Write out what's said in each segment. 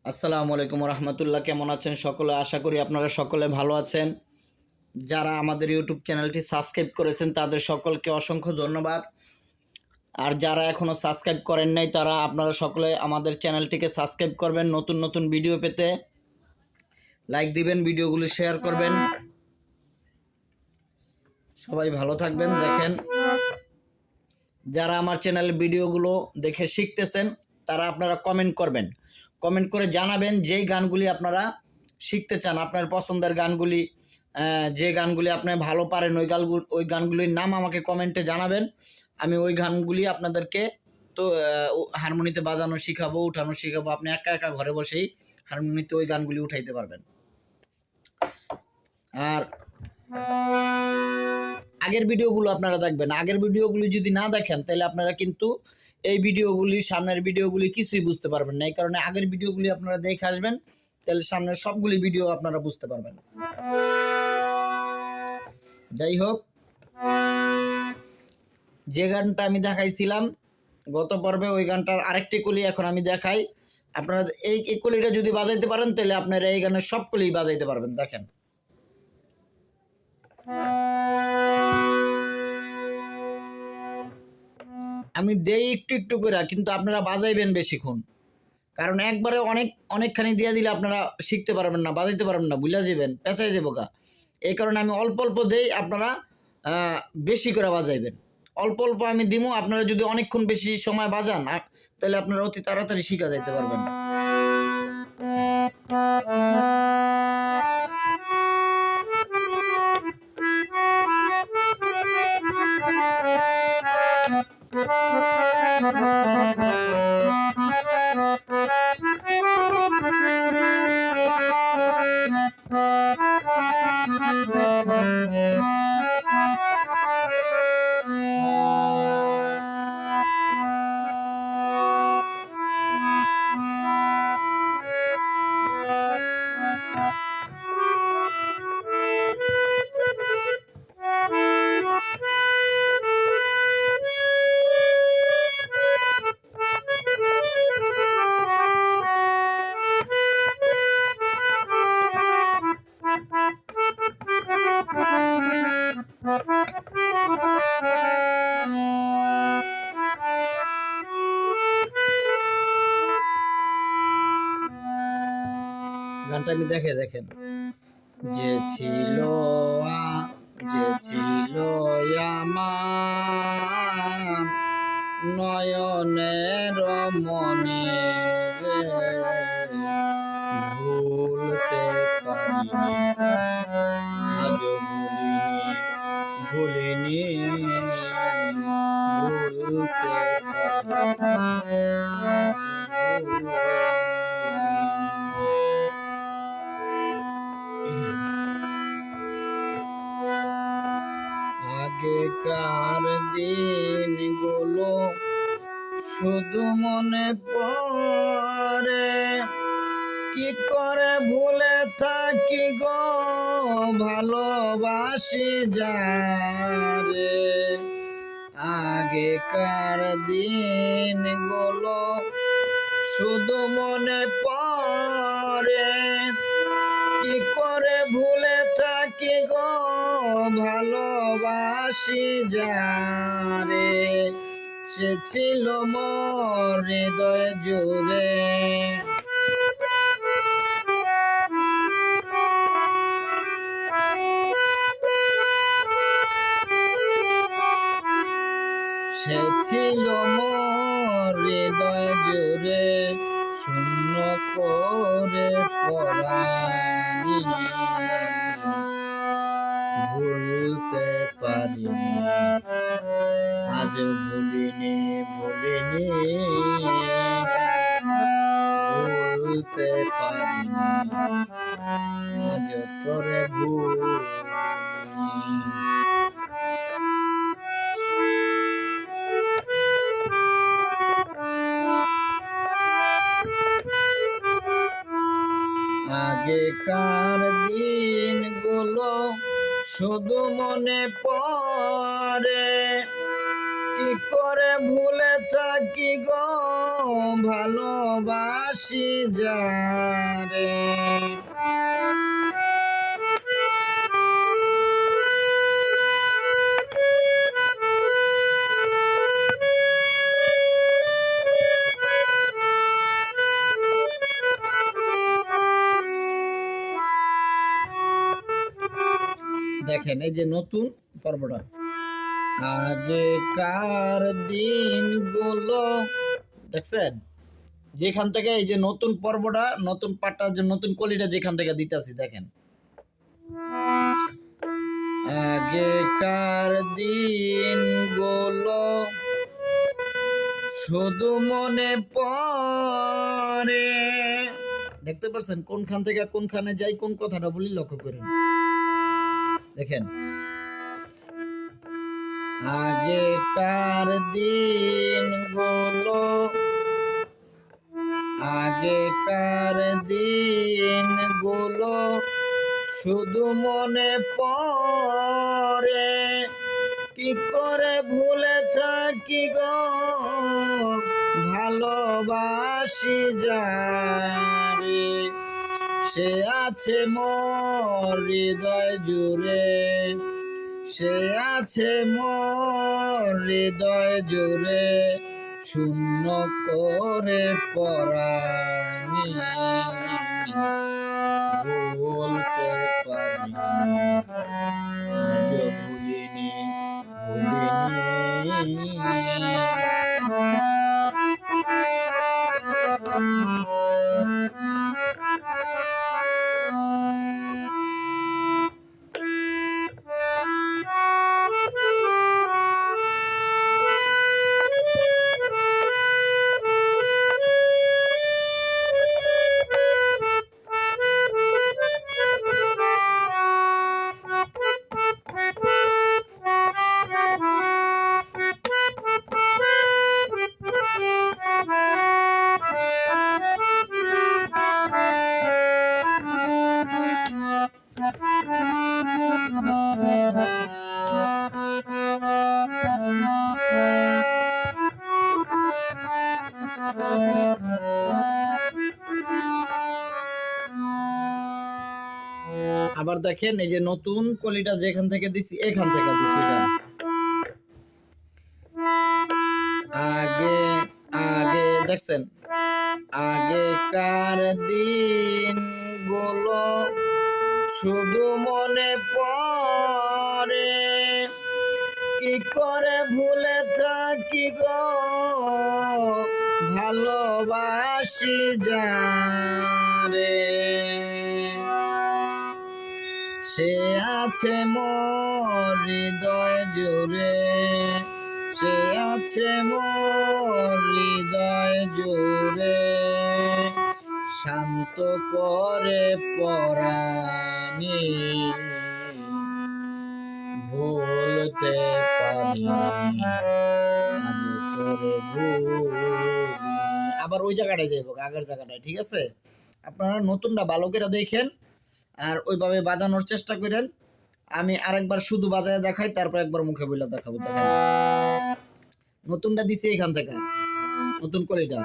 আসসালামু আলাইকুম রহমতুল্লাহ। কেমন আছেন সকলে? আশা করি আপনারা সকলে ভালো আছেন। যারা আমাদের ইউটিউব চ্যানেলটি সাবস্ক্রাইব করেছেন তাদের সকলকে অসংখ্য ধন্যবাদ। আর যারা এখনও সাবস্ক্রাইব করেন নাই তারা আপনারা সকলে আমাদের চ্যানেলটিকে সাবস্ক্রাইব করবেন। নতুন নতুন ভিডিও পেতে লাইক দিবেন, ভিডিওগুলি শেয়ার করবেন। সবাই ভালো থাকবেন। দেখেন, যারা আমার চ্যানেলের ভিডিওগুলো দেখে শিখতেছেন তারা আপনারা কমেন্ট করবেন, কমেন্ট করে জানাবেন যেই গানগুলি আপনারা শিখতে চান, আপনার পছন্দের গানগুলি, যে গানগুলি আপনি ভালো পারেন ওই গানগুলির নাম আমাকে কমেন্টে জানাবেন। আমি ওই গানগুলি আপনাদেরকে তো হারমোনিতে বাজানো শিখাবো, উঠানো শিখাবো। আপনি একা একা ঘরে বসেই হারমোনিতে ওই গানগুলি উঠাইতে পারবেন। আর আগের ভিডিওগুলো আপনারা দেখবেন। আগের ভিডিওগুলি যদি না দেখেন তাহলে আপনারা কিন্তু এই ভিডিওগুলি, সামনের ভিডিওগুলি কিছুই বুঝতে পারবেন না। এই কারণে আগের ভিডিওগুলি আপনারা দেখে আসবেন, তাহলে সামনের সবগুলি ভিডিও আপনারা বুঝতে পারবেন। যাই হোক, যে গানটা আমি দেখাইছিলাম গত পর্বে ওই গানটার আরেকটি কলি এখন আমি দেখাই। আপনারা এই কলিটা যদি বাজাইতে পারেন তাহলে আপনারা এই গানের সব কলি বাজাইতে পারবেন। দেখেন, আমি দেই একটু একটু করে, কিন্তু আপনারা বাজাইবেন বেশিক্ষণ, কারণ একবারে অনেকখানি দিয়ে দিলে আপনারা শিখতে পারবেন না, বাজাইতে পারবেন না, ভুলে যাবেন, পেঁচাই যাবো গা। এই কারণে আমি অল্প অল্প দেই, আপনারা বেশি করে বাজাইবেন। অল্প অল্প আমি দিমু, আপনারা যদি অনেকক্ষণ বেশি সময় বাজান তাহলে আপনারা অতি তাড়াতাড়ি শিখা যাইতে পারবেন। গানটা আমি দেখেন, যে ছিল আমার নয়নের মনে রে, ভুলতে পারিনি, আজ ভুলিনি, ভুলতে পারিনি। আগেকার দিনগুলো শুধু মনে পড়ে, কি করে ভুলে থাকি গো ভালোবাসি যারে। আগেকার দিনগুলো শুধু মনে পড়ে, কি করে ভুলে থাকি গো ভালোবাসি যারে। সে ছিল মোর হৃদয় জুড়ে, সে ছিল মোর হৃদয় জুড়ে, শূন্য করে পরানি, ভুলতে পারিনি, আজ ভুলিনি, ভুলতে পারিনি, আজ করে ভুলিনি। আগেকার দিনগুলো শুধু মনে পড়ে, কি করে ভুলে থাকি গো ভালোবাসি যারে। দেখেন এই যে নতুন পর্বটা, আগেকার দিনগুলো, দেখছেন যেখান থেকে এই যে নতুন পর্বটা, নতুন পাটটা, যে নতুন কলিটা যেখান থেকে দিতেছি, দেখেন আগেকার দিনগুলো শুধু মনে পড়ে। দেখতে পাচ্ছেন কোনখান থেকে কোনখানে যাই, কোন কথাটা বলি লক্ষ্য করেন। দেখেন আগেকার দিনগুলো, আগেকার দিনগুলো শুধু মনে পড়ে। কি করে ভুলে থাকি গো ভালোবাসি যারে। সে আছে মোর হৃদয় জুড়ে, সে আছে মোর হৃদয় জুড়ে, শূন্য করে পরাণী বলতে পারি আজ ভুলিনি, ভুলিনি। আবার দেখেন এই যে নতুন কলিটা যেখান থেকে দিছি, এখান থেকে দিছি, এটা আগে আগে দেখছেন আগেকার দিনগুলো শুধু মনে পড়ে। কি করে ভুলে থাকি গো ভালোবাসি যারে। সে আছে মোর হৃদয় জুড়ে, সে আছে মোর হৃদয় জুড়ে, শান্ত করে পরাণী ভুলতে পারিনি আজ তোরে ভুলিনি। আবার ওই জায়গাটায় যাইব, আগের জায়গাটায়, ঠিক আছে? আপনারা নতুনটা ভালো করে দেখেন আর ওইভাবে বাজানোর চেষ্টা করেন। আমি আরেকবার শুধু বাজায় দেখাই, তারপর একবার মুখে বলে দেখাবো। দেখেন নতুনটা দিছি এখান থেকে, নতুন কলিটা।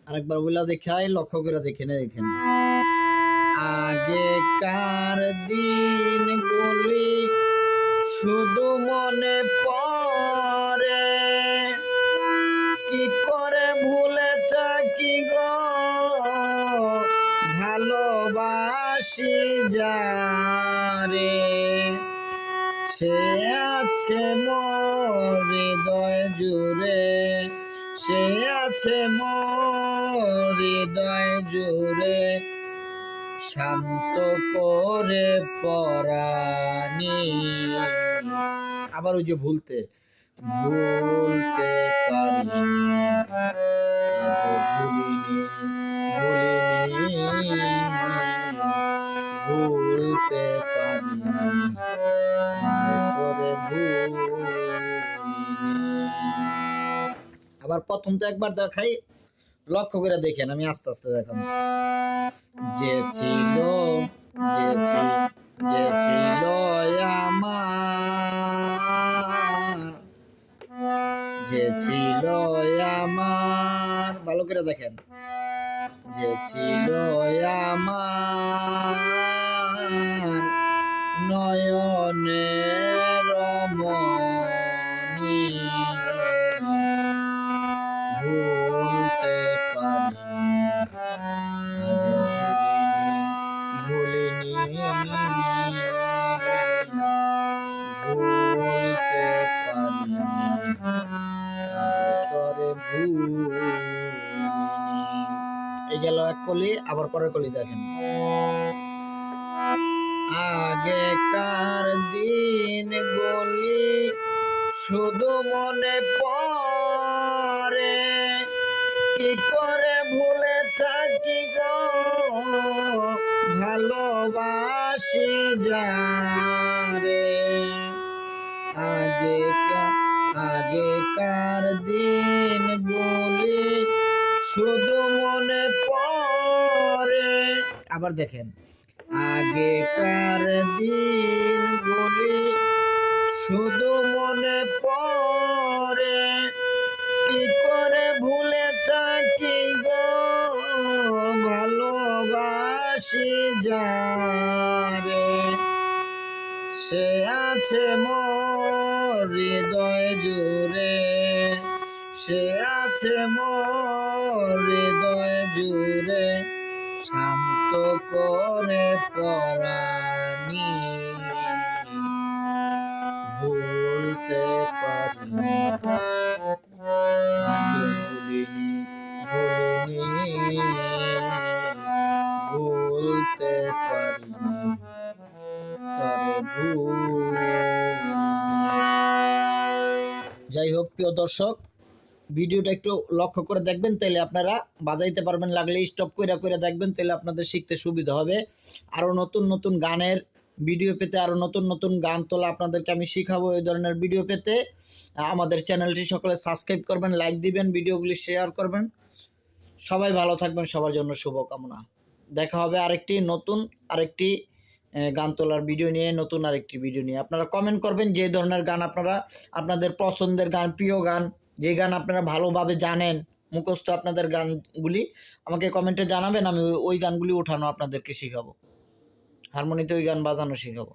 আরেকবার বইলা দেখাই, লক্ষ্য করে দেখেন। দেখেন আগেকার দিনগুলি শুধু মনে পড়ে। কি করে ভুলে থাকি গো ভালোবাসি যারে। সে আছে মোর হৃদয় জুড়ে, সে আছে মোর হৃদয় জুড়ে, শান্ত করে পরাণী। আবার ওই যে ভুলতে পারিনি, আজও ভুলিনি, ভুলতে পারিনি, আজও তোরে ভুলিনি। আবার প্রথম তো একবার দেখাই, লক্ষ্য করে দেখেন, আমি আস্তে আস্তে দেখাবো। যে ছিল আমার, যে ছিল আমার, ভালো করে দেখেন। যে ছিল আমার নয়নের মণি, ভুলতে পারিনি, আজও ভুলিনি, ভুলতে পারিনি, আজও তোরে ভুলিনি। এই গেল এক কলি, আবার পরের কলি দেখেন। আগেকার দিন গলি শুধু মনে পড়ে, কি করে ভুলে থাকি গো ভালোবাসি যারে। আগেকার দিন গুলি শুধু মনে পড়ে, আবার দেখেন। আগেকার দিন গুলি শুধু মনে পড়ে, কি করে ভুলে থাকি গো ভালোবাসি যারে। সে আছে মোর হৃদয় জুড়ে, সে আছে মোর হৃদয় জুড়ে, শান্ত করে পরাণী। ভুলতে পারিনি, আজও ভুলিনি, ভুলতে পারিনি, তরে ভুলিনি। যাই হোক প্রিয় দর্শক, ভিডিওটা একটু লক্ষ্য করে দেখবেন, তাহলে আপনারা বাজাইতে পারবেন। লাগলে স্টপ করে দেখবেন, তাহলে আপনাদের শিখতে সুবিধা হবে। আরও নতুন নতুন গানের ভিডিও পেতে, আরও নতুন নতুন গান তোলা আপনাদেরকে আমি শিখাবো। এই ধরনের ভিডিও পেতে আমাদের চ্যানেলটি সকলে সাবস্ক্রাইব করবেন, লাইক দিবেন, ভিডিওগুলি শেয়ার করবেন। সবাই ভালো থাকবেন, সবার জন্য শুভকামনা। দেখা হবে আরেকটি নতুন গান তোলার ভিডিও নিয়ে, নতুন আরেকটি ভিডিও নিয়ে। আপনারা কমেন্ট করবেন যে ধরনের গান আপনারা, আপনাদের পছন্দের গান, প্রিয় গান, যে গান আপনারা ভালোভাবে জানেন, মুখস্থ আপনাদের গানগুলি আমাকে কমেন্টে জানাবেন। আমি ওই গানগুলি উঠানো আপনাদেরকে শেখাবো, হারমোনিতে ওই গান বাজানো শেখাবো।